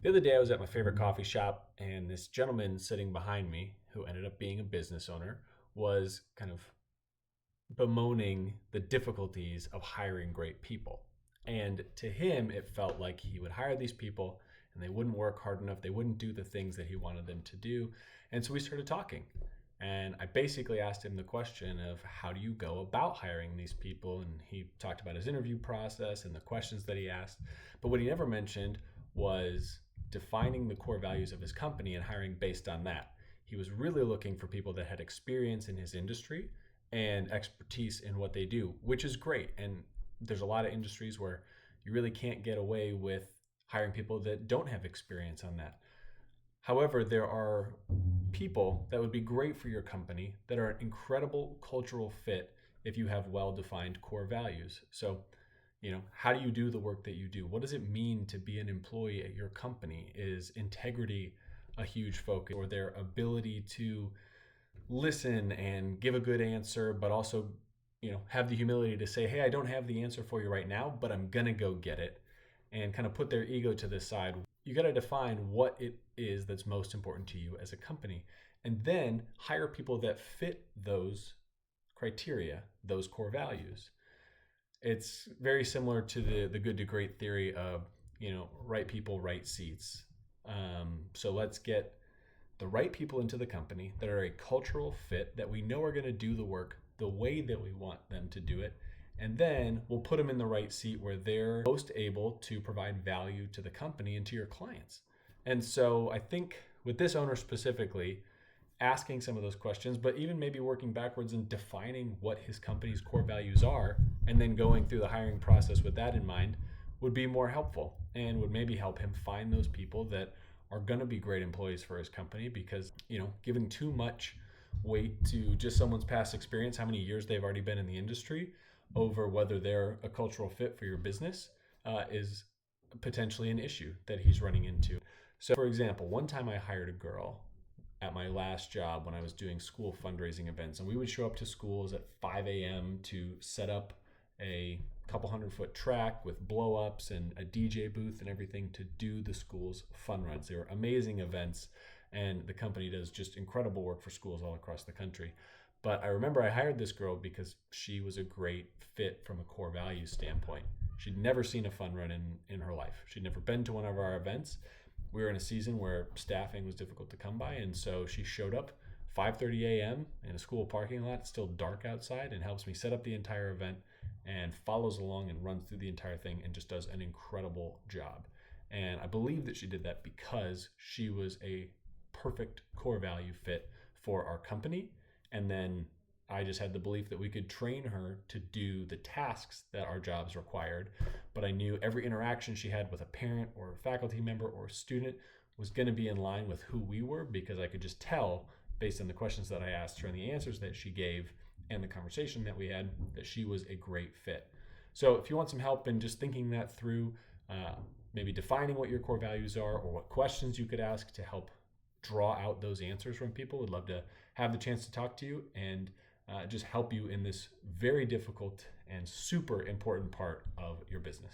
The other day, I was at my favorite coffee shop, and this gentleman sitting behind me, who ended up being a business owner, was kind of bemoaning the difficulties of hiring great people. And to him, it felt like he would hire these people and they wouldn't work hard enough. They wouldn't do the things that he wanted them to do. And so we started talking. And I basically asked him the question of how do you go about hiring these people? And he talked about his interview process and the questions that he asked. But what he never mentioned was defining the core values of his company and hiring based on that. He was really looking for people that had experience in his industry and expertise in what they do, which is great. And there's a lot of industries where you really can't get away with hiring people that don't have experience on that. However, there are people that would be great for your company that are an incredible cultural fit if you have well defined core values. So, how do you do the work that you do? What does it mean to be an employee at your company? Is integrity a huge focus, or their ability to listen and give a good answer, but also, have the humility to say, hey, I don't have the answer for you right now, but I'm going to go get it, and kind of put their ego to the side. You got to define what it is that's most important to you as a company, and then hire people that fit those criteria, those core values. It's very similar to the good to great theory of, right people, right seats. So let's get the right people into the company that are a cultural fit that we know are going to do the work the way that we want them to do it. And then we'll put them in the right seat where they're most able to provide value to the company and to your clients. And so I think with this owner specifically, asking some of those questions, but even maybe working backwards and defining what his company's core values are, and then going through the hiring process with that in mind would be more helpful and would maybe help him find those people that are going to be great employees for his company. Because, giving too much weight to just someone's past experience, how many years they've already been in the industry, over whether they're a cultural fit for your business, is potentially an issue that he's running into. So, for example, one time I hired a girl at my last job when I was doing school fundraising events. And we would show up to schools at 5 a.m. to set up a couple 100-foot track with blow ups and a DJ booth and everything to do the school's fun runs. They were amazing events, and the company does just incredible work for schools all across the country. But I remember I hired this girl because she was a great fit from a core value standpoint. She'd never seen a fun run in her life. She'd never been to one of our events. We were in a season where staffing was difficult to come by, and so she showed up 5:30 a.m. in a school parking lot. It's still dark outside, and helps me set up the entire event and follows along and runs through the entire thing and just does an incredible job. And I believe that she did that because she was a perfect core value fit for our company. And then I just had the belief that we could train her to do the tasks that our jobs required. But I knew every interaction she had with a parent or a faculty member or a student was going to be in line with who we were, because I could just tell based on the questions that I asked her and the answers that she gave and the conversation that we had that she was a great fit. So if you want some help in just thinking that through, maybe defining what your core values are or what questions you could ask to help draw out those answers from people, would love to have the chance to talk to you and just help you in this very difficult and super important part of your business.